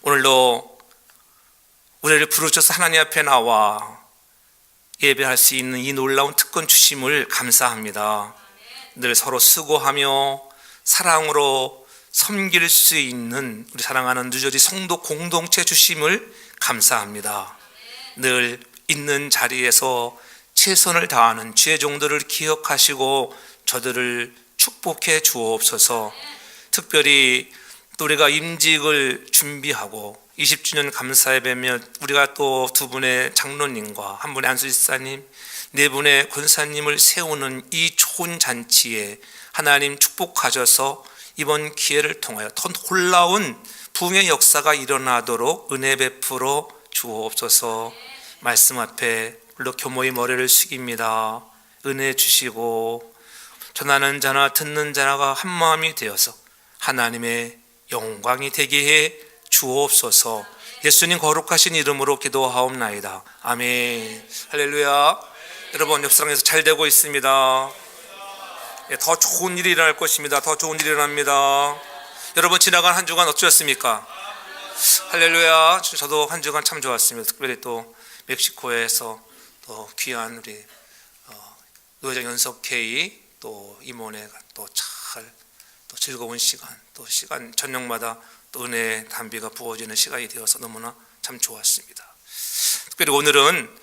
오늘도 우리를 부르셔서 하나님 앞에 나와 예배할 수 있는 이 놀라운 특권 주심을 감사합니다. 늘 서로 수고하며 사랑으로 섬길 수 있는 우리 사랑하는 뉴저지 성도 공동체 주심을 감사합니다. 늘 있는 자리에서 최선을 다하는 주의 종들을 기억하시고 저들을 축복해 주옵소서. 특별히 또 우리가 임직을 준비하고 20주년 감사예배며 우리가 또 두 분의 장로님과 한 분의 안수집사님, 네 분의 권사님을 세우는 이 좋은 잔치에 하나님 축복하셔서 이번 기회를 통하여 더 놀라운 부흥의 역사가 일어나도록 은혜 베풀어 주옵소서. 말씀 앞에 물로 교모의 머리를 숙입니다. 은혜 주시고 전하는 자나 듣는 자가 한 마음이 되어서 하나님의 영광이 되게 해 주옵소서. 예수님 거룩하신 이름으로 기도하옵나이다. 아멘. 할렐루야. 여러분, 옆 사랑에서 잘 되고 있습니다. 더 좋은 일이 일어날 것입니다. 더 좋은 일이 일어납니다. 여러분, 지나간 한 주간 어떠셨습니까? 할렐루야. 저도 한 주간 참 좋았습니다. 특별히 또 멕시코에서 또 귀한 우리 노회장 연석회의 또 임원회가 또 즐거운 시간, 또 시간 저녁마다 또 은혜의 담비가 부어지는 시간이 되어서 너무나 참 좋았습니다. 특별히 오늘은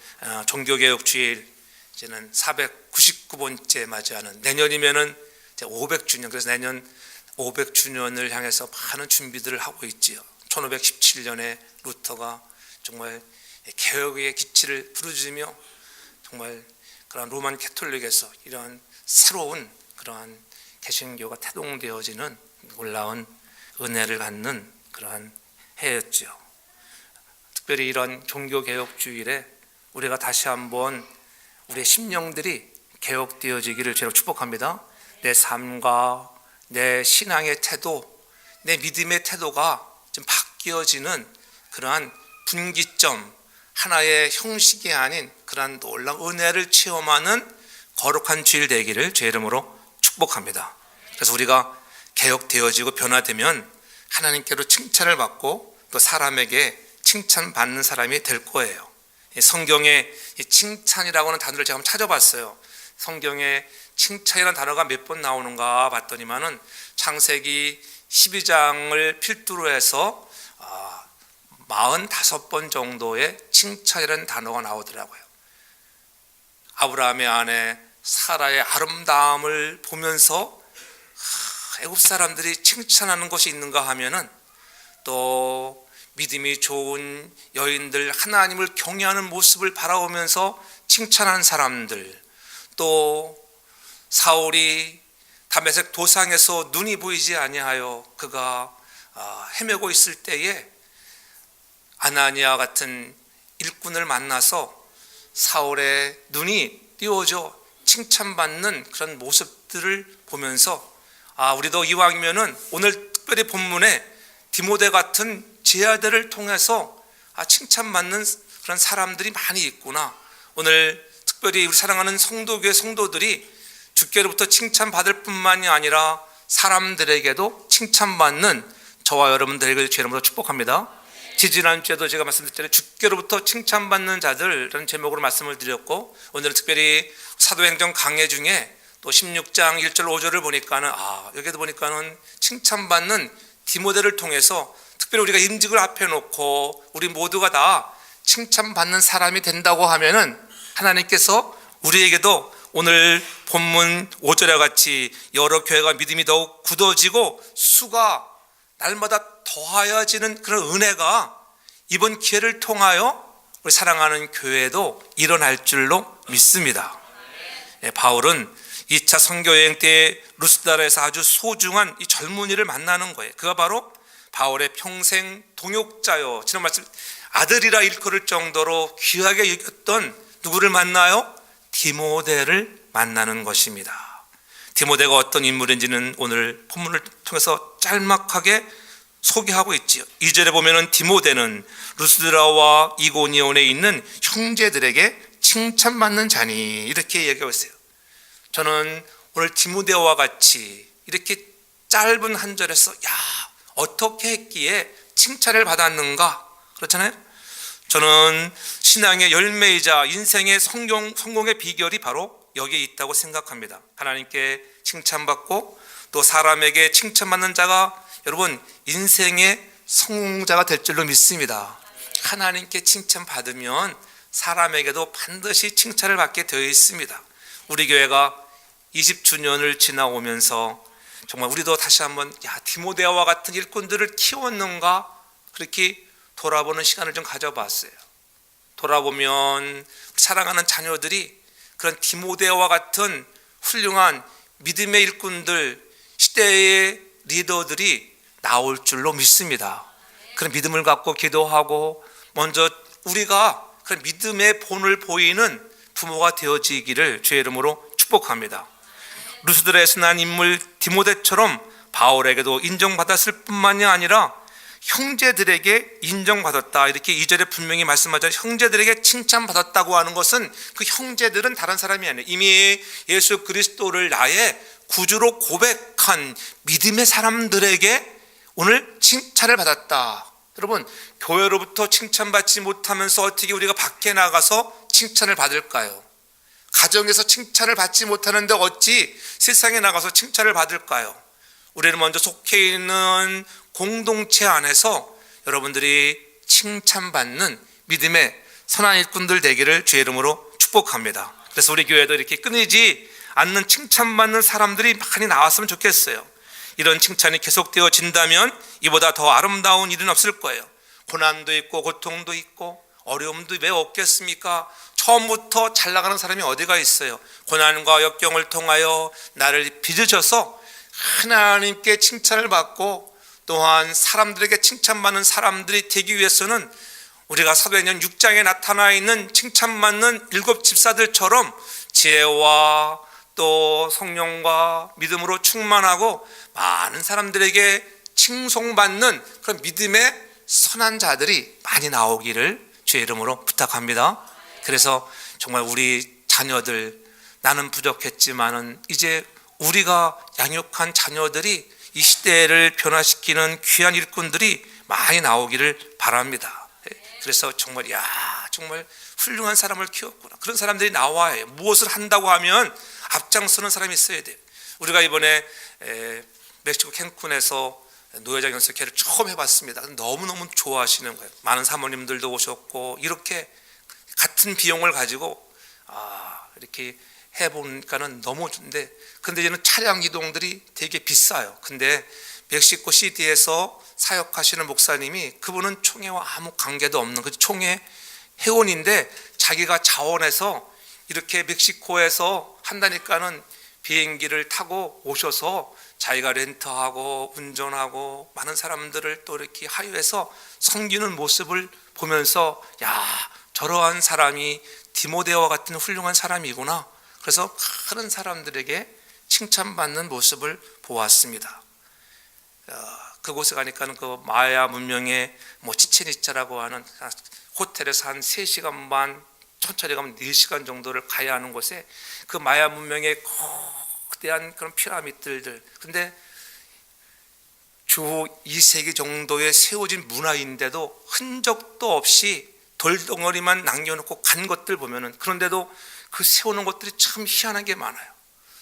종교개혁 주일, 이제는 499번째 맞이하는, 내년이면은 이제 500주년, 그래서 내년 500주년을 향해서 많은 준비들을 하고 있지요. 1517년에 루터가 정말 개혁의 기치를 부르짖으며 정말 그런 로만 캐톨릭에서 이러한 새로운 그러한 개신교가 태동되어지는 놀라운 은혜를 갖는 그러한 해였죠. 특별히 이런 종교개혁 주일에 우리가 다시 한번 우리의 심령들이 개혁되어지기를 제가 축복합니다. 내 삶과 내 신앙의 태도, 내 믿음의 태도가 좀 바뀌어지는 그러한 분기점, 하나의 형식이 아닌 그러한 놀라운 은혜를 체험하는 거룩한 주일 되기를 제 이름으로 축복합니다. 그래서 우리가 개혁되어지고 변화되면 하나님께로 칭찬을 받고 또 사람에게 칭찬받는 사람이 될 거예요. 성경에 칭찬이라고 하는 단어를 제가 한번 찾아봤어요. 성경에 칭찬이라는 단어가 몇 번 나오는가 봤더니만은 창세기 12장을 필두로 해서 45번 정도의 칭찬이라는 단어가 나오더라고요. 아브라함의 아내 사라의 아름다움을 보면서 애굽 사람들이 칭찬하는 것이 있는가 하면은, 또 믿음이 좋은 여인들, 하나님을 경외하는 모습을 바라보면서 칭찬하는 사람들, 또 사울이 다메섹 도상에서 눈이 보이지 아니하여 그가 헤매고 있을 때에 아나니아 같은 일꾼을 만나서 사울의 눈이 띄워져 칭찬받는 그런 모습들을 보면서 우리도 이왕이면은 오늘 특별히 본문에 디모데 같은 제 아들을 통해서 칭찬받는 그런 사람들이 많이 있구나. 오늘 특별히 우리 사랑하는 성도교회 성도들이 주께로부터 칭찬받을 뿐만이 아니라 사람들에게도 칭찬받는 저와 여러분들 되기를 주님으로 축복합니다. 지지난주에도 제가 말씀드렸잖아요. 주께로부터 칭찬받는 자들이라는 제목으로 말씀을 드렸고, 오늘은 특별히 사도행전 강해 중에 또 16장 1절 5절을 보니까는 여기도 보니까는 칭찬받는 디모데를 통해서 특별히 우리가 임직을 앞에 놓고 우리 모두가 다 칭찬받는 사람이 된다고 하면은 하나님께서 우리에게도 오늘 본문 5절에 같이 여러 교회가 믿음이 더욱 굳어지고 수가 날마다 더하여지는 그런 은혜가 이번 기회를 통하여 우리 사랑하는 교회에도 일어날 줄로 믿습니다. 바울은 2차 선교여행 때 루스드라에서 아주 소중한 이 젊은이를 만나는 거예요. 그가 바로 바울의 평생 동역자요, 지난 말씀 아들이라 일컬을 정도로 귀하게 여겼던 누구를 만나요? 디모데를 만나는 것입니다. 디모데가 어떤 인물인지는 오늘 본문을 통해서 짤막하게 소개하고 있지요. 2절에 보면은 디모데는 루스드라와 이고니온에 있는 형제들에게 칭찬받는 자니, 이렇게 얘기하고 있어요. 저는 오늘 디모데와 같이 이렇게 짧은 한 절에서 어떻게 했기에 칭찬을 받았는가? 그렇잖아요. 저는 신앙의 열매이자 인생의 성공의 비결이 바로 여기에 있다고 생각합니다. 하나님께 칭찬받고 또 사람에게 칭찬받는 자가 여러분 인생의 성공자가 될 줄로 믿습니다. 하나님께 칭찬받으면 사람에게도 반드시 칭찬을 받게 되어 있습니다. 우리 교회가 20주년을 지나오면서 정말 우리도 다시 한번 디모데와 같은 일꾼들을 키웠는가 그렇게 돌아보는 시간을 좀 가져봤어요. 돌아보면 사랑하는 자녀들이 그런 디모데와 같은 훌륭한 믿음의 일꾼들, 시대의 리더들이 나올 줄로 믿습니다. 그런 믿음을 갖고 기도하고 먼저 우리가 그런 믿음의 본을 보이는 부모가 되어지기를 주의 이름으로 축복합니다. 루스드라에 선한 인물 디모데처럼 바울에게도 인정받았을 뿐만이 아니라 형제들에게 인정받았다. 이렇게 2절에 분명히 말씀하죠. 형제들에게 칭찬받았다고 하는 것은 그 형제들은 다른 사람이 아니에요. 이미 예수 그리스도를 나의 구주로 고백한 믿음의 사람들에게 오늘 칭찬을 받았다. 여러분, 교회로부터 칭찬받지 못하면서 어떻게 우리가 밖에 나가서 칭찬을 받을까요? 가정에서 칭찬을 받지 못하는데 어찌 세상에 나가서 칭찬을 받을까요? 우리는 먼저 속해 있는 공동체 안에서 여러분들이 칭찬받는 믿음의 선한 일꾼들 되기를 주의 이름으로 축복합니다. 그래서 우리 교회도 이렇게 끊이지 않는 칭찬받는 사람들이 많이 나왔으면 좋겠어요. 이런 칭찬이 계속되어진다면 이보다 더 아름다운 일은 없을 거예요. 고난도 있고 고통도 있고 어려움도 왜 없겠습니까? 처음부터 잘 나가는 사람이 어디가 있어요? 고난과 역경을 통하여 나를 빚으셔서 하나님께 칭찬을 받고 또한 사람들에게 칭찬받는 사람들이 되기 위해서는 우리가 사도행전 6장에 나타나 있는 칭찬받는 7 집사들처럼 지혜와 또 성령과 믿음으로 충만하고 많은 사람들에게 칭송받는 그런 믿음의 선한 자들이 많이 나오기를 주의 이름으로 부탁합니다. 그래서 정말 우리 자녀들, 나는 부족했지만은 이제 우리가 양육한 자녀들이 이 시대를 변화시키는 귀한 일꾼들이 많이 나오기를 바랍니다. 그래서 정말 정말 훌륭한 사람을 키웠구나. 그런 사람들이 나와야 해요. 무엇을 한다고 하면 앞장서는 사람이 있어야 돼요. 우리가 이번에 멕시코 캔쿤에서 노예장 연습회를 처음 해봤습니다. 너무너무 좋아하시는 거예요. 많은 사모님들도 오셨고 이렇게 같은 비용을 가지고 이렇게 해보니까는 너무 좋은데, 근데 이제는 차량 이동들이 되게 비싸요. 근데 멕시코 시티에서 사역하시는 목사님이, 그분은 총회와 아무 관계도 없는 그 총회 회원인데 자기가 자원해서 이렇게 멕시코에서 한다니까는 비행기를 타고 오셔서 자기가 렌트하고 운전하고 많은 사람들을 또 이렇게 하유해서 섬기는 모습을 보면서 저러한 사람이 디모데와 같은 훌륭한 사람이구나. 그래서 많은 사람들에게 칭찬받는 모습을 보았습니다. 그곳에 가니까는 그 마야 문명의 치첸이짜라고 하는 호텔에서 한 3시간 반, 천천히 가면 4시간 정도를 가야 하는 곳에 그 마야 문명의 거대한 그런 피라미드들, 근데 주 2세기 정도에 세워진 문화인데도 흔적도 없이 돌덩어리만 남겨놓고 간 것들 보면은, 그런데도 그 세우는 것들이 참 희한한 게 많아요.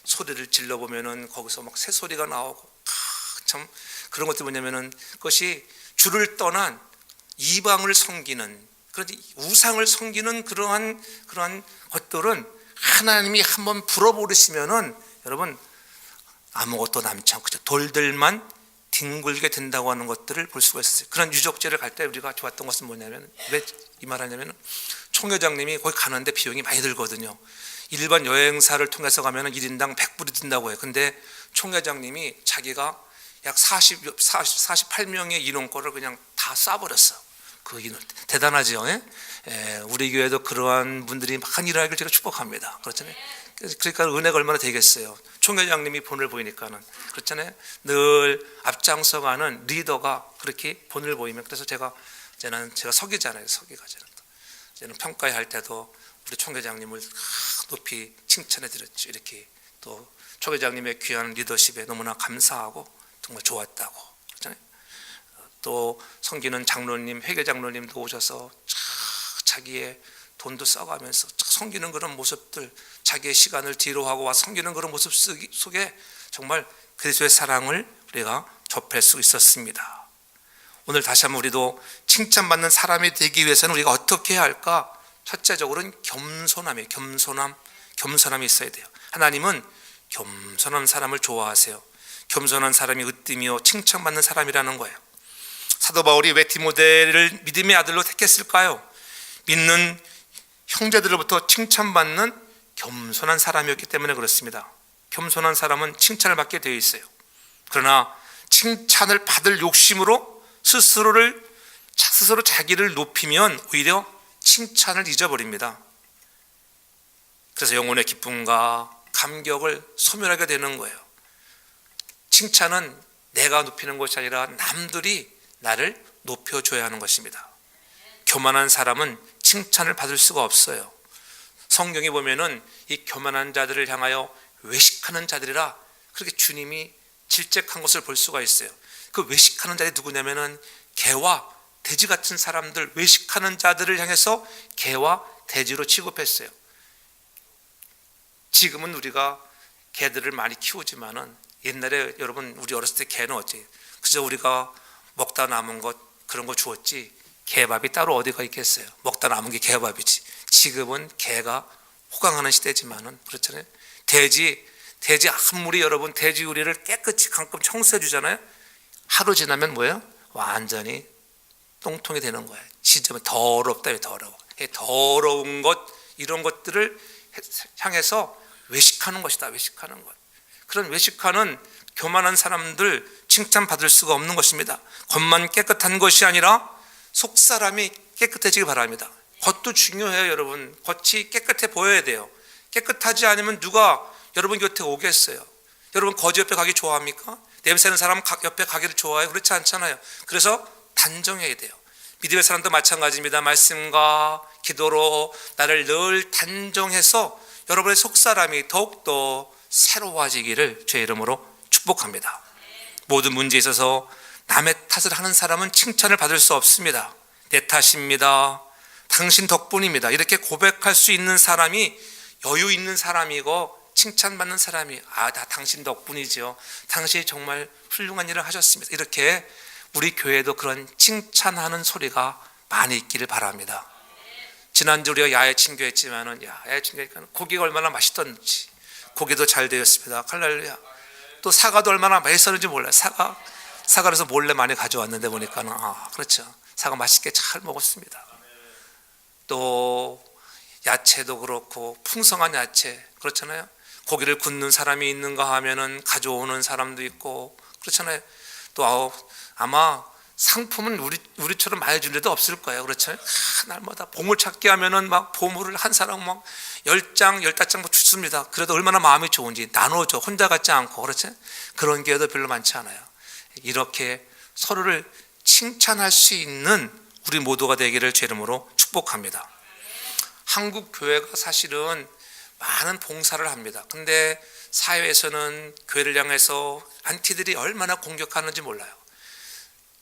소리를 질러 보면은 거기서 막 새소리가 나오고, 참 그런 것들이 뭐냐면은 그것이 주를 떠난 이방을 섬기는, 그런 우상을 섬기는 그러한 것들은 하나님이 한번 불어버리시면은 여러분 아무것도 남지 않고 돌들만 뒹굴게 된다고 하는 것들을 볼 수가 있었어요. 그런 유적지를 갈 때 우리가 좋았던 것은 뭐냐면, 왜 이 말하냐면, 총회장님이 거기 가는데 비용이 많이 들거든요. 일반 여행사를 통해서 가면 1인당 100불이 든다고 해요. 근데 총회장님이 자기가 약 48명의 인원권을 그냥 다 쏴버렸어. 그 인원 대단하죠. 우리 교회도 그러한 분들이 많이 일하기를 제가 축복합니다. 그렇잖아요. 그러니까 은혜가 얼마나 되겠어요. 총회장님이 본을 보이니까는, 그렇잖아요. 늘 앞장서가는 리더가 그렇게 본을 보이면, 그래서 제가 서기잖아요. 서기가 저는 평가회 할 때도 우리 총회장님을 높이 칭찬해 드렸죠. 이렇게 또 총회장님의 귀한 리더십에 너무나 감사하고 정말 좋았다고, 그렇잖아요. 또 섬기는 장로님, 회계 장로님도 오셔서 자기의 돈도 써가면서 섬기는 그런 모습들, 자기의 시간을 뒤로 하고 와 섬기는 그런 모습 속에 정말 그리스도의 사랑을 우리가 접할 수 있었습니다. 오늘 다시 한번 우리도 칭찬받는 사람이 되기 위해서는 우리가 어떻게 해야 할까? 첫째적으로는 겸손함이에요. 겸손함이 있어야 돼요. 하나님은 겸손한 사람을 좋아하세요. 겸손한 사람이 으뜸이요 칭찬받는 사람이라는 거예요. 사도 바울이 왜 디모데를 믿음의 아들로 택했을까요? 믿는 형제들로부터 칭찬받는 겸손한 사람이었기 때문에 그렇습니다. 겸손한 사람은 칭찬을 받게 되어 있어요. 그러나 칭찬을 받을 욕심으로 스스로 자기를 높이면 오히려 칭찬을 잊어버립니다. 그래서 영혼의 기쁨과 감격을 소멸하게 되는 거예요. 칭찬은 내가 높이는 것이 아니라 남들이 나를 높여줘야 하는 것입니다. 교만한 사람은 칭찬을 받을 수가 없어요. 성경에 보면은 이 교만한 자들을 향하여 외식하는 자들이라 그렇게 주님이 질책한 것을 볼 수가 있어요. 그 외식하는 자들이 누구냐면은 개와 돼지 같은 사람들, 외식하는 자들을 향해서 개와 돼지로 취급했어요. 지금은 우리가 개들을 많이 키우지만은 옛날에 여러분 우리 어렸을 때 개는 어찌 그저 우리가 먹다 남은 것 그런 거 주었지 개밥이 따로 어디가 있겠어요. 먹다 남은 게 개밥이지. 지금은 개가 호강하는 시대지만은 그렇잖아요. 돼지 아무리 여러분 돼지 우리를 깨끗이 가끔 청소해 주잖아요. 하루 지나면 뭐예요? 완전히 똥통이 되는 거예요. 진짜 더럽다. 더러워. 더러운 것 이런 것들을 향해서 외식하는 것이다. 외식하는 것. 그런 외식하는 교만한 사람들 칭찬받을 수가 없는 것입니다. 겉만 깨끗한 것이 아니라 속사람이 깨끗해지기 바랍니다. 겉도 중요해요. 여러분 겉이 깨끗해 보여야 돼요. 깨끗하지 않으면 누가 여러분 곁에 오겠어요? 여러분 거지 옆에 가기 좋아합니까? 냄새나는 사람 옆에 가기를 좋아해요? 그렇지 않잖아요. 그래서 단정해야 돼요. 믿음의 사람도 마찬가지입니다. 말씀과 기도로 나를 늘 단정해서 여러분의 속사람이 더욱더 새로워지기를 주의 이름으로 축복합니다. 모든 문제에 있어서 남의 탓을 하는 사람은 칭찬을 받을 수 없습니다. 내 탓입니다. 당신 덕분입니다. 이렇게 고백할 수 있는 사람이 여유 있는 사람이고 칭찬받는 사람이 다 당신 덕분이죠. 당신이 정말 훌륭한 일을 하셨습니다. 이렇게 우리 교회도 그런 칭찬하는 소리가 많이 있기를 바랍니다. 지난주 우리가 야외 친교했지만은 야외 친교니까 고기가 얼마나 맛있던지 고기도 잘 되었습니다. 할렐루야. 또 사과도 얼마나 맛있었는지 몰라요. 사과에서 몰래 많이 가져왔는데 보니까는 그렇죠. 사과 맛있게 잘 먹었습니다. 또 야채도 그렇고 풍성한 야채 그렇잖아요. 고기를 굽는 사람이 있는가 하면은 가져오는 사람도 있고 그렇잖아요. 또 아마 상품은 우리처럼 많이 줄 일도 없을 거예요. 그렇죠? 날마다 보물찾기 하면은 막 보물을 한 사람 막 10장, 15장 주습니다. 그래도 얼마나 마음이 좋은지 나눠줘. 혼자 같지 않고 그렇죠? 그런 기회도 별로 많지 않아요. 이렇게 서로를 칭찬할 수 있는 우리 모두가 되기를 제 이름으로 축복합니다. 한국 교회가 사실은 많은 봉사를 합니다. 근데 사회에서는 교회를 향해서 안티들이 얼마나 공격하는지 몰라요.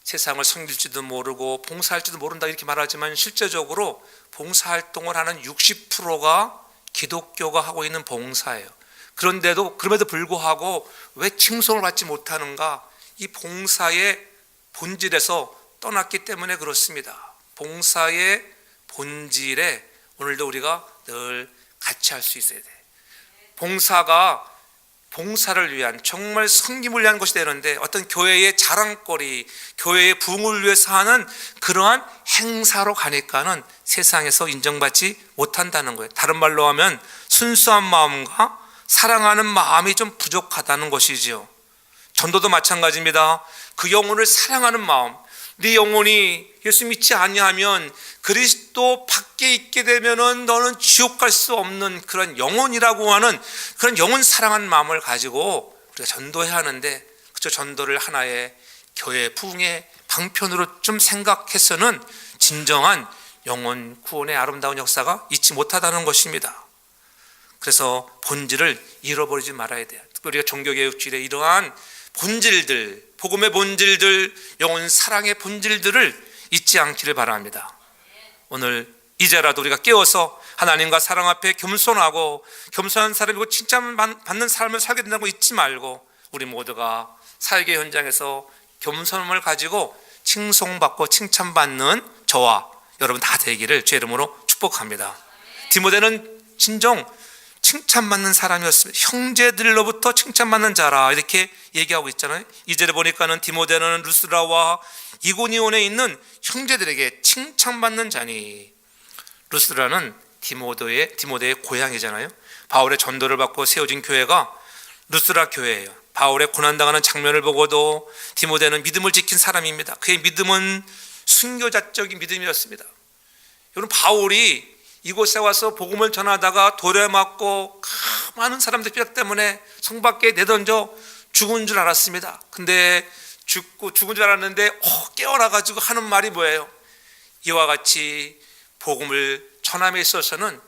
세상을 섬길지도 모르고 봉사할지도 모른다 이렇게 말하지만 실제적으로 봉사활동을 하는 60%가 기독교가 하고 있는 봉사예요. 그럼에도 불구하고 왜 칭송을 받지 못하는가? 이 봉사의 본질에서 떠났기 때문에 그렇습니다. 봉사의 본질에 오늘도 우리가 늘 같이 할 수 있어야 돼. 봉사가 봉사를 위한 정말 섬김을 위한 것이 되는데 어떤 교회의 자랑거리, 교회의 부흥을 위해서 하는 그러한 행사로 가니까는 세상에서 인정받지 못한다는 거예요. 다른 말로 하면 순수한 마음과 사랑하는 마음이 좀 부족하다는 것이지요. 전도도 마찬가지입니다. 그 영혼을 사랑하는 마음, 네 영혼이 예수 믿지 아니하면 그리스도 밖에 있게 되면은 너는 지옥 갈 수 없는 그런 영혼이라고 하는 그런 영혼 사랑하는 마음을 가지고 우리가 전도해야 하는데 그저 전도를 하나의 교회 부흥의 방편으로 좀 생각해서는 진정한 영혼 구원의 아름다운 역사가 있지 못하다는 것입니다. 그래서 본질을 잃어버리지 말아야 돼요. 우리가 종교개혁주일에 이러한 본질들, 복음의 본질들, 영혼 사랑의 본질들을 잊지 않기를 바랍니다. 오늘 이제라도 우리가 깨어서 하나님과 사랑 앞에 겸손하고 겸손한 사람이고 칭찬받는 삶을 살게 된다고 잊지 말고 우리 모두가 사역의 현장에서 겸손함을 가지고 칭송받고 칭찬받는 저와 여러분 다 되기를 주의 이름으로 축복합니다. 디모데는 진정 칭찬받는 사람이었습니다. 형제들로부터 칭찬받는 자라 이렇게 얘기하고 있잖아요. 이제를 보니까는 디모데는 루스라와 이고니온에 있는 형제들에게 칭찬받는 자니, 루스라는 디모데의 고향이잖아요. 바울의 전도를 받고 세워진 교회가 루스라 교회예요. 바울의 고난당하는 장면을 보고도 디모데는 믿음을 지킨 사람입니다. 그의 믿음은 순교자적인 믿음이었습니다. 여러분, 바울이 이곳에 와서 복음을 전하다가 돌에 맞고 많은 사람들 뼈 때문에 성 밖에 내던져 죽은 줄 알았습니다. 근데 죽은 줄 알았는데 깨어나가지고 하는 말이 뭐예요? 이와 같이 복음을 전함에 있어서는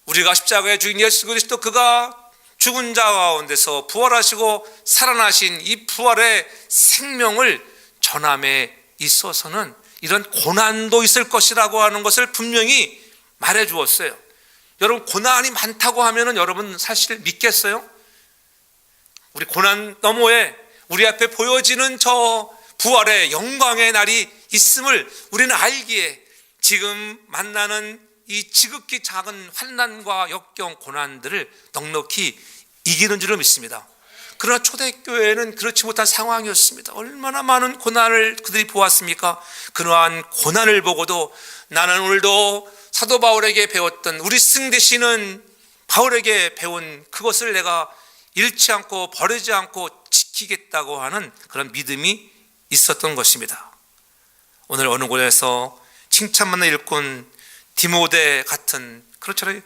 우리가 십자가에 죽인 예수 그리스도, 그가 죽은 자 가운데서 부활하시고 살아나신 이 부활의 생명을 전함에 있어서는 이런 고난도 있을 것이라고 하는 것을 분명히 말해 주었어요. 여러분, 고난이 많다고 하면은 여러분 사실 믿겠어요? 우리 고난 너머에 우리 앞에 보여지는 저 부활의 영광의 날이 있음을 우리는 알기에 지금 만나는 이 지극히 작은 환난과 역경 고난들을 넉넉히 이기는 줄로 믿습니다. 그러나 초대교회는 그렇지 못한 상황이었습니다. 얼마나 많은 고난을 그들이 보았습니까? 그러한 고난을 보고도 나는 오늘도 사도 바울에게 배웠던, 우리 스승 되시는 바울에게 배운 그것을 내가 잃지 않고 버리지 않고 지키겠다고 하는 그런 믿음이 있었던 것입니다. 오늘 어느 곳에서 칭찬받는 일꾼 디모데 같은, 그렇잖아요.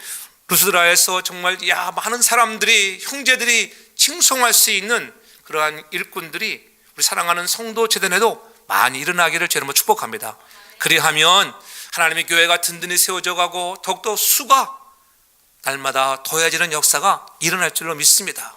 루스드라에서 정말 많은 사람들이, 형제들이 칭송할 수 있는 그러한 일꾼들이 우리 사랑하는 성도 재단에도 많이 일어나기를 주님으로 축복합니다. 그리하면 하나님의 교회가 든든히 세워져 가고 더욱더 수가 날마다 더해지는 역사가 일어날 줄로 믿습니다.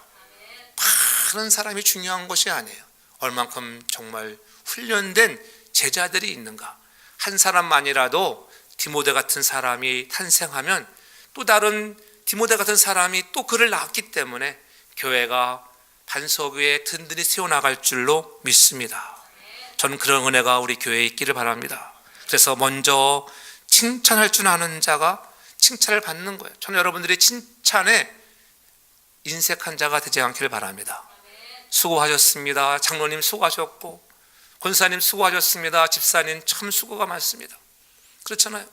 많은 사람이 중요한 것이 아니에요. 얼만큼 정말 훈련된 제자들이 있는가. 한 사람만이라도 디모데 같은 사람이 탄생하면 또 다른 디모데 같은 사람이 또 그를 낳았기 때문에 교회가 반석 위에 든든히 세워나갈 줄로 믿습니다. 저는 그런 은혜가 우리 교회에 있기를 바랍니다. 그래서 먼저 칭찬할 줄 아는 자가 칭찬을 받는 거예요. 저는 여러분들이 칭찬에 인색한 자가 되지 않기를 바랍니다. 수고하셨습니다. 장로님 수고하셨고, 권사님 수고하셨습니다. 집사님 참 수고가 많습니다. 그렇잖아요.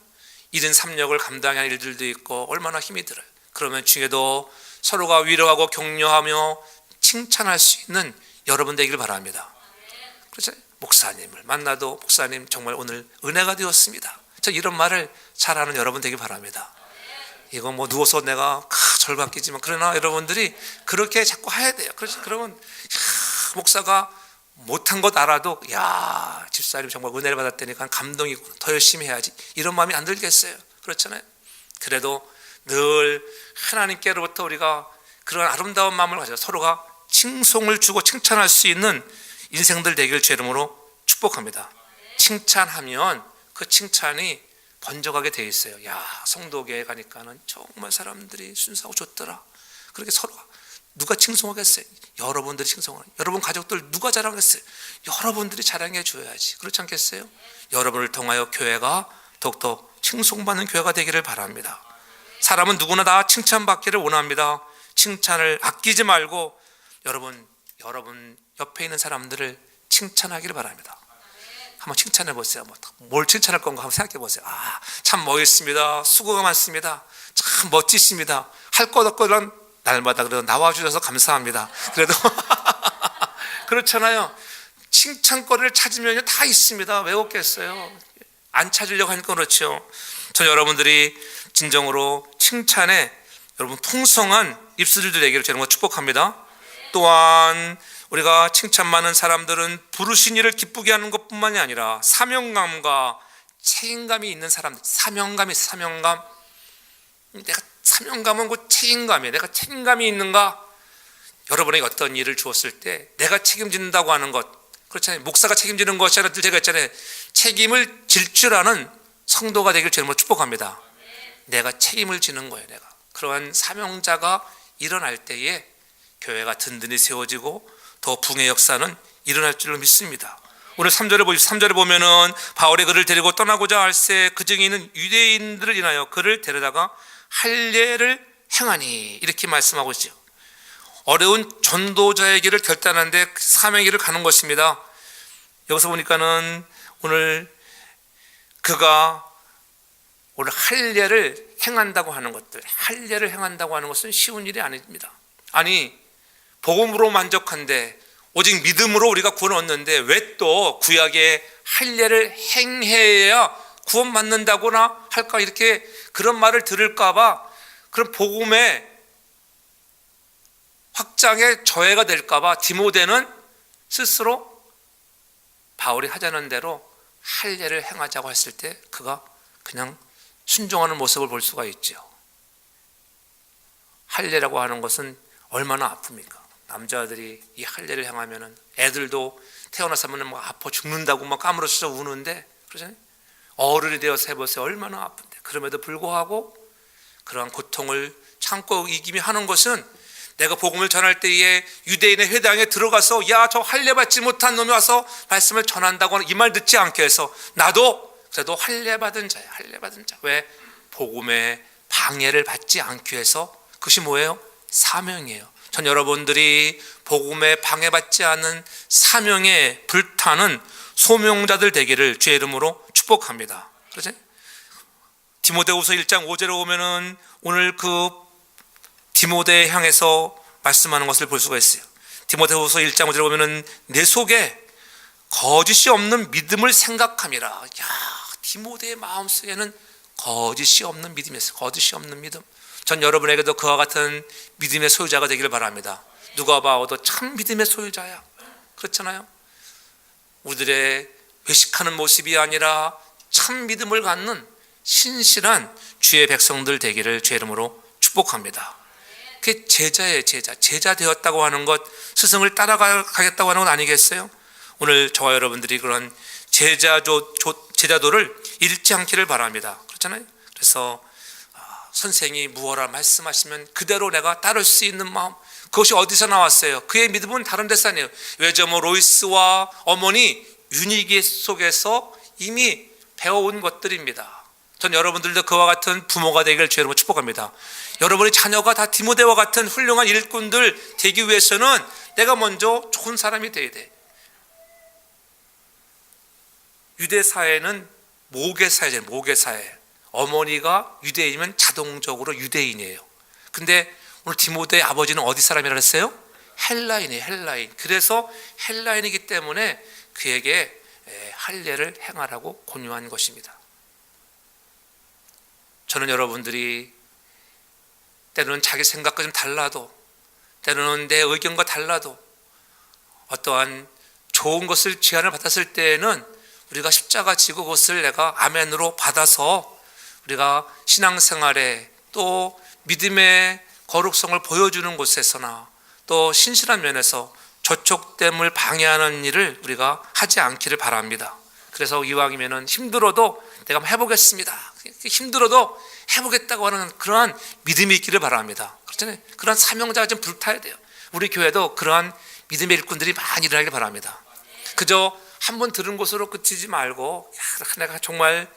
이른 삼력을 감당하는 일들도 있고 얼마나 힘이 들어요. 그러면 중에도 서로가 위로하고 격려하며 칭찬할 수 있는 여러분 되기를 바랍니다. 그렇죠? 목사님을 만나도 목사님 정말 오늘 은혜가 되었습니다. 저 이런 말을 잘하는 여러분 되길 바랍니다. 이거 뭐 누워서 내가 절반 끼지만, 그러나 여러분들이 그렇게 자꾸 해야 돼요. 그러면 목사가 못한 것 알아도 집사님 정말 은혜를 받았다니까 감동이 있고 더 열심히 해야지, 이런 마음이 안 들겠어요. 그렇잖아요. 그래도 늘 하나님께로부터 우리가 그런 아름다운 마음을 가져 서로가 칭송을 주고 칭찬할 수 있는 인생들 되길 주 이름으로 축복합니다. 칭찬하면 그 칭찬이 번져가게 돼 있어요. 성도교회 가니까는 정말 사람들이 순수하고 좋더라. 그렇게 서로가 누가 칭송하겠어요? 여러분들이 칭송하는, 여러분 가족들 누가 자랑했어요? 여러분들이 자랑해 줘야지. 그렇지 않겠어요? 여러분을 통하여 교회가 더욱더 칭송받는 교회가 되기를 바랍니다. 사람은 누구나 다 칭찬받기를 원합니다. 칭찬을 아끼지 말고 여러분 옆에 있는 사람들을 칭찬하기를 바랍니다. 한번 칭찬해 보세요. 뭘 칭찬할 건가 한번 생각해 보세요. 참 멋있습니다. 수고가 많습니다. 참 멋지십니다. 할 것 없거든 날마다 그래도 나와주셔서 감사합니다. 그래도 그렇잖아요. 칭찬거리를 찾으면 다 있습니다. 왜 없겠어요? 안 찾으려고 하니까 그렇죠. 저 여러분들이 진정으로 칭찬에 여러분 풍성한 입술들 되기를 저는 축복합니다. 또한 우리가 칭찬 많은 사람들은 부르신 일을 기쁘게 하는 것뿐만이 아니라 사명감과 책임감이 있는 사람들. 사명감. 내가 사명감은 곧 책임감이에요. 내가 책임감이 있는가? 여러분에게 어떤 일을 주었을 때 내가 책임진다고 하는 것, 그렇잖아요. 목사가 책임지는 것이 아니라 제가 했잖아요. 책임을 질 줄 아는 성도가 되길 주님으로 축복합니다. 내가 책임을 지는 거예요. 내가 그러한 사명자가 일어날 때에 교회가 든든히 세워지고 더 붕의 역사는 일어날 줄로 믿습니다. 오늘 3절에 보면은 바울이 그를 데리고 떠나고자 할새 그 중에 있는 유대인들을 인하여 그를 데려다가 할례를 행하니 이렇게 말씀하고 있죠. 어려운 전도자의 길을 결단하는데 사명의 길을 가는 것입니다. 여기서 보니까는 오늘 그가 오늘 할례를 행한다고 하는 것들, 할례를 행한다고 하는 것은 쉬운 일이 아닙니다. 아니 복음으로 만족한데 오직 믿음으로 우리가 구원을 얻는데 왜 또 구약의 할례를 행해야 구원받는다거나 할까, 이렇게 그런 말을 들을까 봐, 그런 복음의 확장에 저해가 될까 봐 디모데는 스스로 바울이 하자는 대로 할례를 행하자고 했을 때 그가 그냥 순종하는 모습을 볼 수가 있죠. 할례라고 하는 것은 얼마나 아픕니까? 남자들이 이 할례를 행하면은 애들도 태어나서면 막 아파 죽는다고 막 까무러쳐서 우는데, 그러잖아요. 어른이 되어서 해보세요. 얼마나 아픈데. 그럼에도 불구하고 그러한 고통을 참고 이기며 하는 것은, 내가 복음을 전할 때에 유대인의 회당에 들어가서 야, 저 할례 받지 못한 놈이 와서 말씀을 전한다고 하는 이 말 듣지 않게 해서 나도 그래도 할례 받은 자야. 할례 받은 자. 왜? 복음의 방해를 받지 않기 위해서. 그것이 뭐예요? 사명이에요. 전 여러분들이 복음에 방해받지 않는 사명에 불타는 소명자들 되기를 주의 이름으로 축복합니다. 그렇죠? 디모데후서 1장 5절에 보면은 오늘 그 디모데에 향해서 말씀하는 것을 볼 수가 있어요. 디모데후서 1장 5절에 보면은 내 속에 거짓이 없는 믿음을 생각함이라. 야, 디모데의 마음속에는 거짓이 없는 믿음이 있어요. 거짓이 없는 믿음. 전 여러분에게도 그와 같은 믿음의 소유자가 되기를 바랍니다. 누가 봐도 참 믿음의 소유자야. 그렇잖아요. 우리들의 외식하는 모습이 아니라 참 믿음을 갖는 신실한 주의 백성들 되기를 주의 이름으로 축복합니다. 그게 제자예요. 제자 되었다고 하는 것, 스승을 따라가겠다고 하는 건 아니겠어요? 오늘 저와 여러분들이 그런 제자도를 잃지 않기를 바랍니다. 그렇잖아요. 그래서 선생이 무엇라 말씀하시면 그대로 내가 따를 수 있는 마음, 그것이 어디서 나왔어요? 그의 믿음은 다른 데서 아니에요. 외조모 로이스와 어머니 유니기 속에서 이미 배워온 것들입니다. 전 여러분들도 그와 같은 부모가 되기를 주의 이름으로 축복합니다. 여러분의 자녀가 다 디모데와 같은 훌륭한 일꾼들 되기 위해서는 내가 먼저 좋은 사람이 되어야 돼. 유대 사회는 모계사회잖아요. 모계사회. 어머니가 유대인이면 자동적으로 유대인이에요. 근데 오늘 디모데의 아버지는 어디 사람이라 했어요? 헬라인이에요. 헬라인. 그래서 헬라인이기 때문에 그에게 할례를 행하라고 권유한 것입니다. 저는 여러분들이 때로는 자기 생각과 좀 달라도, 때로는 내 의견과 달라도 어떠한 좋은 것을 제안을 받았을 때에는 우리가 십자가 지고 그것을 내가 아멘으로 받아서 우리가 신앙생활에 또 믿음의 거룩성을 보여주는 곳에서나 또 신실한 면에서 저촉됨을 방해하는 일을 우리가 하지 않기를 바랍니다. 그래서 이왕이면은 힘들어도 내가 한번 해보겠습니다. 힘들어도 해보겠다고 하는 그러한 믿음이 있기를 바랍니다. 그렇잖아요. 그런 사명자가 좀 불타야 돼요. 우리 교회도 그러한 믿음의 일꾼들이 많이 일어나길 바랍니다. 그저 한번 들은 것으로 그치지 말고, 야, 내가 정말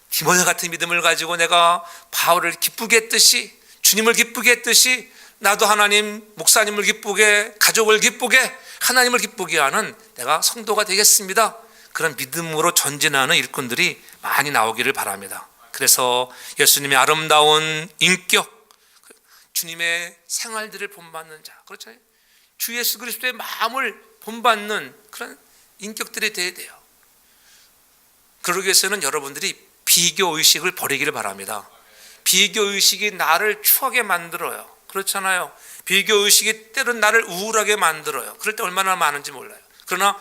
디모데 같은 믿음을 가지고 내가 바울을 기쁘게 했듯이, 주님을 기쁘게 했듯이 나도 하나님, 목사님을 기쁘게, 가족을 기쁘게, 하나님을 기쁘게 하는 내가 성도가 되겠습니다. 그런 믿음으로 전진하는 일꾼들이 많이 나오기를 바랍니다. 그래서 예수님의 아름다운 인격, 주님의 생활들을 본받는 자, 그렇잖아요. 주 예수 그리스도의 마음을 본받는 그런 인격들이 되어야 돼요. 그러기 위해서는 여러분들이 비교의식을 버리기를 바랍니다. 비교의식이 나를 추하게 만들어요. 그렇잖아요. 비교의식이 때론 나를 우울하게 만들어요. 그럴 때 얼마나 많은지 몰라요. 그러나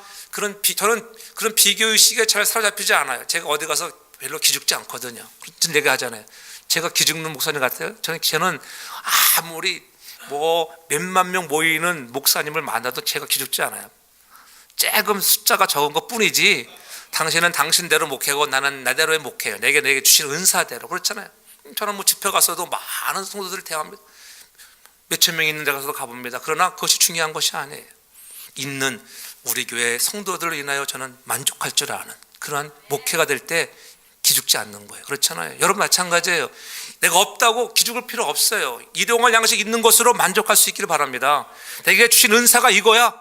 저는 그런 비교의식에 잘 사로잡히지 않아요. 제가 어디 가서 별로 기죽지 않거든요. 그런 얘기 하잖아요. 제가 기죽는 목사님 같아요. 저는 아무리 뭐 몇만 명 모이는 목사님을 만나도 제가 기죽지 않아요. 조금 숫자가 적은 것 뿐이지 당신은 당신대로 목회고 나는 나대로의 목회예요. 내게 주신 은사대로. 그렇잖아요. 저는 뭐 집회 가서도 많은 성도들을 대합니다. 몇천 명 있는 데 가서도 가봅니다. 그러나 그것이 중요한 것이 아니에요. 있는 우리 교회 성도들로 인하여 저는 만족할 줄 아는 그러한 목회가 될 때 기죽지 않는 거예요. 그렇잖아요. 여러분 마찬가지예요. 내가 없다고 기죽을 필요 없어요. 일용할 양식 있는 것으로 만족할 수 있기를 바랍니다. 내게 주신 은사가 이거야.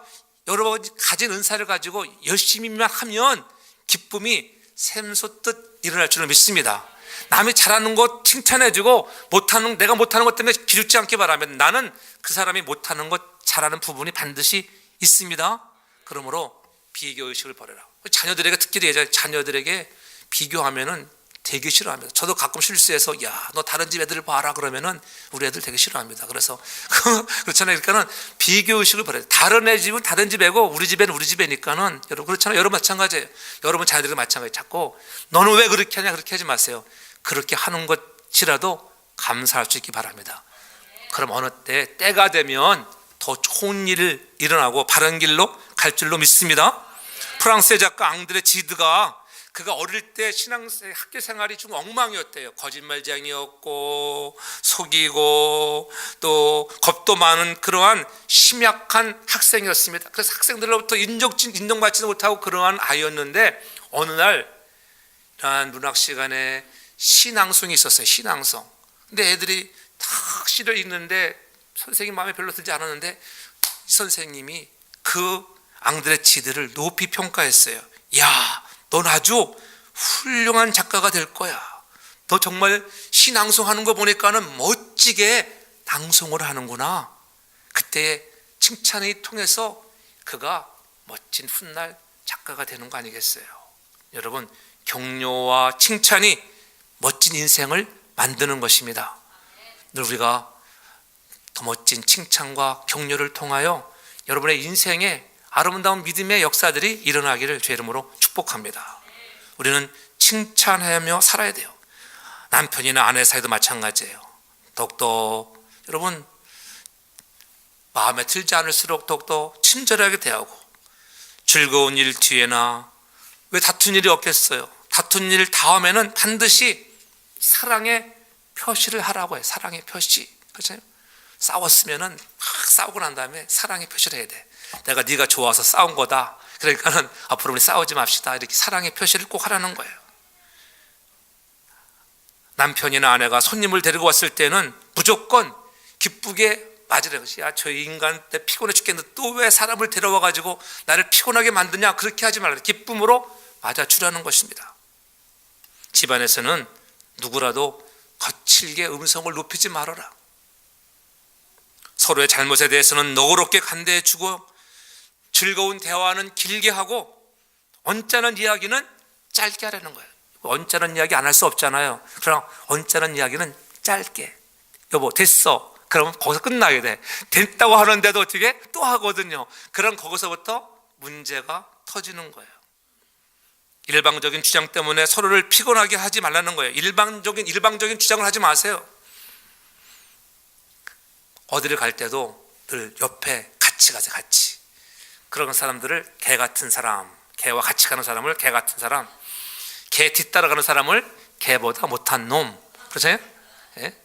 여러분 가진 은사를 가지고 열심히만 하면 기쁨이 샘솟듯 일어날 줄을 믿습니다. 남이 잘하는 것 칭찬해주고 내가 못하는 것 때문에 기죽지 않기 바라면 나는 그 사람이 못하는 것 잘하는 부분이 반드시 있습니다. 그러므로 비교의식을 버려라. 자녀들에게 특히 예전에 자녀들에게 비교하면은 되게 싫어합니다. 저도 가끔 실수해서 야, 너 다른 집 애들 봐라 그러면은 우리 애들 되게 싫어합니다. 그래서 그렇잖아요. 그러니까는 비교의식을 버려야 돼요. 다른 애 집은 다른 집 애고 우리 집에는 우리 집애니까는 여러분 그렇잖아요. 여러분 마찬가지예요. 여러분 자녀들과 마찬가지. 자꾸 너는 왜 그렇게 하냐 그렇게 하지 마세요. 그렇게 하는 것이라도 감사할 수 있기 바랍니다. 그럼 어느 때가 되면 더 좋은 일이 일어나고 바른 길로 갈 줄로 믿습니다. 프랑스의 작가 앙드레 지드가 그가 어릴 때 학교 생활이 좀 엉망이었대요. 거짓말쟁이였고 속이고 또 겁도 많은 그러한 심약한 학생이었습니다. 그래서 학생들로부터 인정받지도 못하고 그러한 아이였는데 어느 날 이러한 문학 시간에 시낭송이 있었어요. 시낭송. 근데 애들이 다 시를 읽는데 선생님 마음에 별로 들지 않았는데 이 선생님이 그 앙드레 지드를 높이 평가했어요. 야, 넌 아주 훌륭한 작가가 될 거야. 너 정말 시 낭송하는 거 보니까는 멋지게 낭송을 하는구나. 그때 칭찬이 통해서 그가 멋진 훗날 작가가 되는 거 아니겠어요? 여러분, 격려와 칭찬이 멋진 인생을 만드는 것입니다. 늘 우리가 더 멋진 칭찬과 격려를 통하여 여러분의 인생에 아름다운 믿음의 역사들이 일어나기를 주의 이름으로 축복합니다. 우리는 칭찬하며 살아야 돼요. 남편이나 아내 사이도 마찬가지예요. 더욱더 여러분 마음에 들지 않을수록 더욱더 친절하게 대하고 즐거운 일 뒤에나 왜 다툰 일이 없겠어요? 다툰 일 다음에는 반드시 사랑의 표시를 하라고 해요. 사랑의 표시. 그렇죠? 싸웠으면은 싸우고 난 다음에 사랑의 표시를 해야 돼. 내가 네가 좋아서 싸운 거다. 그러니까는 앞으로 우리 싸우지 맙시다. 이렇게 사랑의 표시를 꼭 하라는 거예요. 남편이나 아내가 손님을 데리고 왔을 때는 무조건 기쁘게 맞으라는 것이 야, 저 인간 때 피곤해 죽겠는데 또 왜 사람을 데려와 가지고 나를 피곤하게 만드냐. 그렇게 하지 말라. 기쁨으로 맞아주라는 것입니다. 집안에서는 누구라도 거칠게 음성을 높이지 말아라. 서로의 잘못에 대해서는 너그럽게 간대해 주고 즐거운 대화는 길게 하고 언짢은 이야기는 짧게 하라는 거예요. 언짢은 이야기 안 할 수 없잖아요. 그럼 언짢은 이야기는 짧게. 여보 됐어. 그러면 거기서 끝나게 돼. 됐다고 하는데도 어떻게 또 하거든요. 그럼 거기서부터 문제가 터지는 거예요. 일방적인 주장 때문에 서로를 피곤하게 하지 말라는 거예요. 일방적인 주장을 하지 마세요. 어디를 갈 때도 늘 옆에 같이 가세요. 같이. 그런 사람들을 개 같은 사람, 개와 같이 가는 사람을 개 같은 사람, 개 뒤따라가는 사람을 개보다 못한 놈. 그렇죠? 예?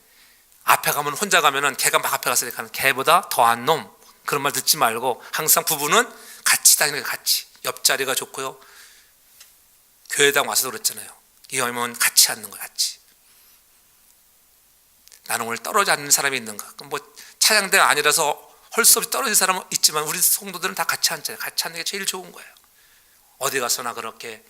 앞에 가면 혼자 가면은 개가 막 앞에 가서 가는 개보다 더한 놈. 그런 말 듣지 말고 항상 부부는 같이 다니는 게 같이. 옆자리가 좋고요. 교회당 와서도 그랬잖아요. 이왕이면 같이 앉는 거 같이. 나는 오늘 떨어져 앉는 사람이 있는가? 그럼 뭐 차량대가 아니라서 할 수 없이 떨어진 사람은 있지만 우리 성도들은 다 같이 앉잖아요. 같이 앉는 게 제일 좋은 거예요. 어디 가서나 그렇게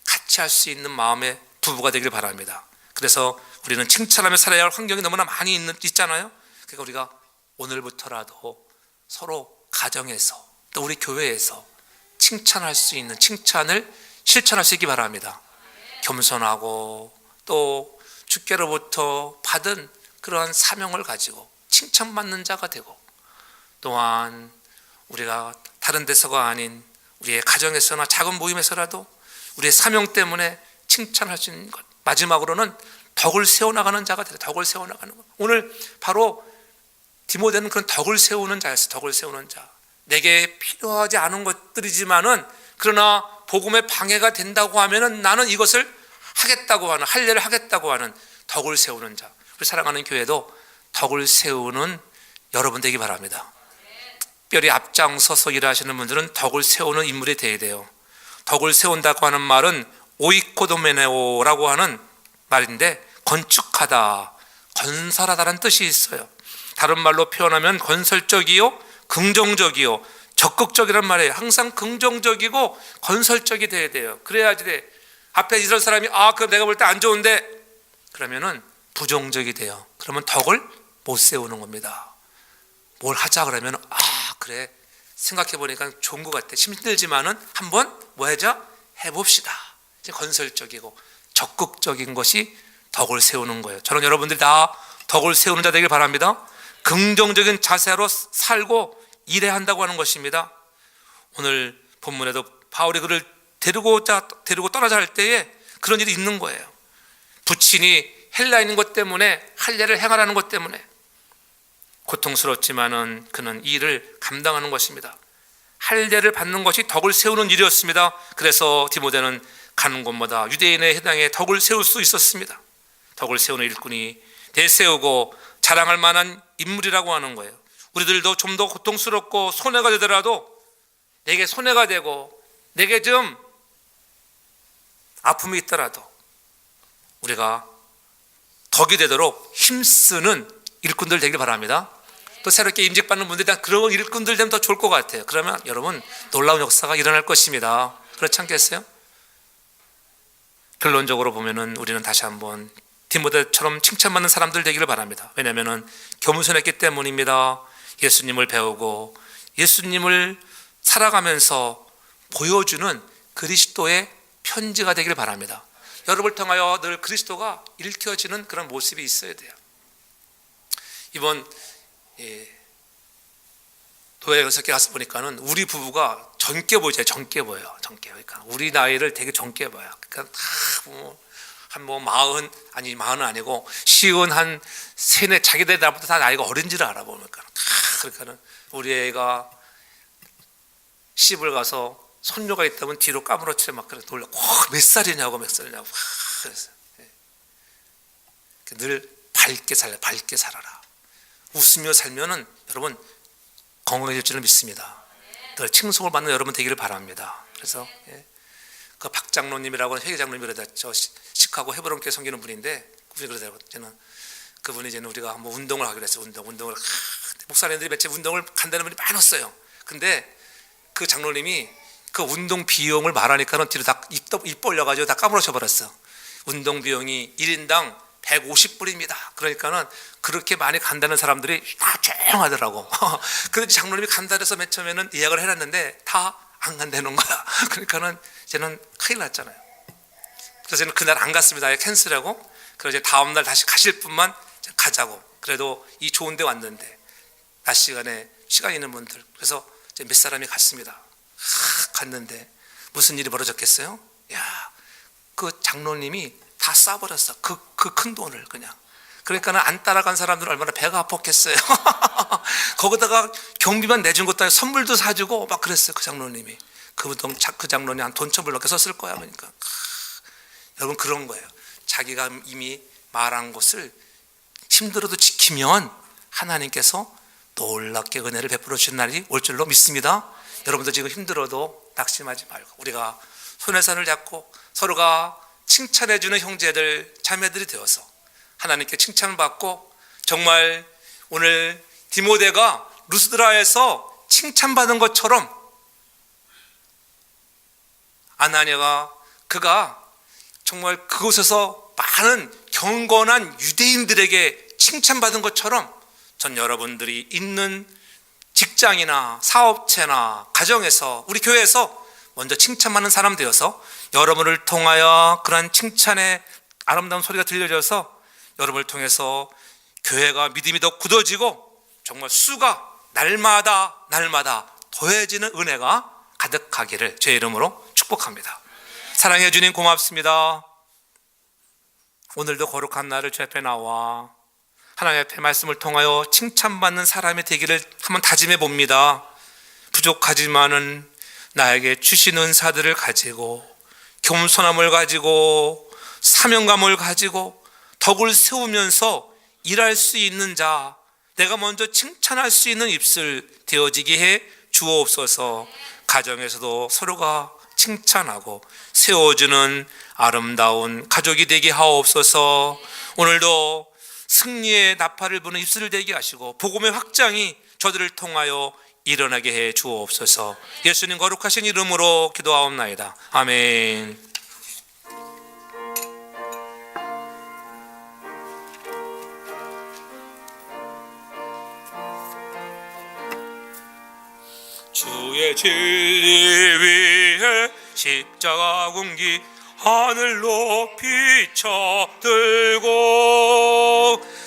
같이 할 수 있는 마음의 부부가 되길 바랍니다. 그래서 우리는 칭찬하며 살아야 할 환경이 너무나 많이 있잖아요. 그러니까 우리가 오늘부터라도 서로 가정에서 또 우리 교회에서 칭찬할 수 있는 칭찬을 실천할 수 있기 바랍니다. 겸손하고 또 주께로부터 받은 그러한 사명을 가지고 칭찬받는 자가 되고 또한 우리가 다른 데서가 아닌 우리의 가정에서나 작은 모임에서라도 우리의 사명 때문에 칭찬할 수 있는 것. 마지막으로는 덕을 세워나가는 자가 되라. 덕을 세워나가는 것. 오늘 바로 디모데는 그런 덕을 세우는 자였어요. 덕을 세우는 자. 내게 필요하지 않은 것들이지만은 그러나 복음에 방해가 된다고 하면은 나는 이것을 하겠다고 하는, 할례를 하겠다고 하는 덕을 세우는 자. 우리 사랑하는 교회도 덕을 세우는 여러분 되기 바랍니다. 특별히 앞장서서 일하시는 분들은 덕을 세우는 인물이 되어야 돼요. 덕을 세운다고 하는 말은 오이코도메네오라고 하는 말인데 건축하다, 건설하다라는 뜻이 있어요. 다른 말로 표현하면 건설적이요, 긍정적이요, 적극적이란 말이에요. 항상 긍정적이고 건설적이 돼야 돼요. 그래야지 돼. 앞에 이런 사람이 그럼 내가 볼 때 안 좋은데 그러면은 부정적이 돼요. 그러면 덕을 못 세우는 겁니다. 뭘 하자 그러면 그래 생각해 보니까 좋은 것 같아. 힘들지만은 한번 해봅시다. 이제 건설적이고 적극적인 것이 덕을 세우는 거예요. 저는 여러분들이 다 덕을 세우는 자 되길 바랍니다. 긍정적인 자세로 살고 일해야 한다고 하는 것입니다. 오늘 본문에도 바울이 그를 데리고 떠나자 할 때에 그런 일이 있는 거예요. 부친이 헬라인인 것 때문에 할례를 행하라는 것 때문에 고통스럽지만은 그는 이 일을 감당하는 것입니다. 할례를 받는 것이 덕을 세우는 일이었습니다. 그래서 디모데는 가는 곳마다 유대인에 해당해 덕을 세울 수 있었습니다. 덕을 세우는 일꾼이 대세우고 자랑할 만한 인물이라고 하는 거예요. 우리들도 좀 더 고통스럽고 손해가 되더라도 내게 손해가 되고 내게 좀 아픔이 있더라도 우리가 덕이 되도록 힘쓰는 일꾼들 되길 바랍니다. 또 새롭게 임직받는 분들이 그런 일꾼들 되면 더 좋을 것 같아요. 그러면 여러분 놀라운 역사가 일어날 것입니다. 그렇지 않겠어요? 결론적으로 보면은 우리는 다시 한번 디모데처럼 칭찬받는 사람들 되기를 바랍니다. 왜냐하면 겸손했기 때문입니다. 예수님을 배우고 예수님을 살아가면서 보여주는 그리스도의 편지가 되기를 바랍니다. 여러분을 통하여 늘 그리스도가 일깨워지는 그런 모습이 있어야 돼요. 이번 도에 연석회 가서 보니까는 우리 부부가 젊게 보이죠. 젊게 보여요. 젊게. 그러니까 우리 나이를 되게 젊게 봐요. 그러니까 마흔은 아니고 쉬운 한 세네 자기들 나보다 다 나이가 어린지를 알아보니까 그러니까는 우리 애가 시집을 가서 손녀가 있다면 뒤로 까무러치려 막 그래 놀라. 몇 살이냐고 그래서 늘 밝게 살아라. 웃으며 살면은 여러분 건강해질 줄은 믿습니다. 늘 칭송을 받는 여러분 되기를 바랍니다. 그래서 그 박장로님이라고 하는 회계장로님이라 저 시카고 헤브론교회 섬기는 분인데 그분이 이제는 우리가 한번 운동을 하기로 했어요. 운동을 목사님들이 매체 운동을 간다는 분이 많았어요. 근데 그 장로님이 그 운동 비용을 말하니까는 뒤로 다 입 벌려가지고 다 까무러쳐 버렸어. 운동 비용이 1인당 150불입니다. 그러니까는 그렇게 많이 간다는 사람들이 다 조용하더라고. 그래서 장로님이 간다 해서 맨 처음에는 예약을 해놨는데 다 안 간다는 거야. 그러니까는 쟤는 큰일 났잖아요. 그래서 저는 그날 안 갔습니다. 캔슬하고. 그래서 이제 다음날 다시 가실 분만 가자고. 그래도 이 좋은 데 왔는데 낮 시간에 시간 있는 분들. 그래서 이제 몇 사람이 갔습니다. 갔는데 무슨 일이 벌어졌겠어요? 그 장로님이 다 싸버렸어. 그 큰 돈을 그냥. 그러니까 안 따라간 사람들은 얼마나 배가 아팠겠어요. 거기다가 경비만 내준 것도 아니고 선물도 사주고 막 그랬어요. 그 장로님이. 그 장로님 한 돈첩을 넘게 썼을 거야. 그러니까 여러분 그런 거예요. 자기가 이미 말한 것을 힘들어도 지키면 하나님께서 놀랍게 은혜를 베풀어 주신 날이 올 줄로 믿습니다. 여러분도 지금 힘들어도 낙심하지 말고 우리가 손에 손을 잡고 서로가 칭찬해주는 형제들 자매들이 되어서 하나님께 칭찬을 받고 정말 오늘 디모데가 루스드라에서 칭찬받은 것처럼 아나니아가 그가 정말 그곳에서 많은 경건한 유대인들에게 칭찬받은 것처럼 전 여러분들이 있는 직장이나 사업체나 가정에서 우리 교회에서 먼저 칭찬받는 사람 되어서 여러분을 통하여 그러한 칭찬의 아름다운 소리가 들려져서 여러분을 통해서 교회가 믿음이 더 굳어지고 정말 수가 날마다 더해지는 은혜가 가득하기를 제 이름으로 축복합니다. 사랑해 주님 고맙습니다. 오늘도 거룩한 날을 주 앞에 나와 하나님 앞에 말씀을 통하여 칭찬받는 사람이 되기를 한번 다짐해 봅니다. 부족하지만은 나에게 주신 은사들을 가지고 겸손함을 가지고 사명감을 가지고 덕을 세우면서 일할 수 있는 자, 내가 먼저 칭찬할 수 있는 입술 되어지게 해 주옵소서. 가정에서도 서로가 칭찬하고 세워주는 아름다운 가족이 되게 하옵소서. 오늘도 승리의 나팔을 부는 입술을 되게 하시고 복음의 확장이 저들을 통하여 일어나게 해 주옵소서. 예수님 거룩하신 이름으로 기도하옵나이다. 아멘. 주의 진리 위에 십자가 군기 하늘 높이 쳐들고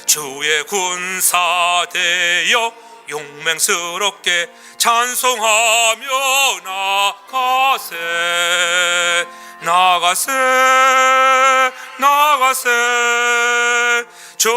주의 군사 되어 용맹스럽게 찬송하며 나가세 주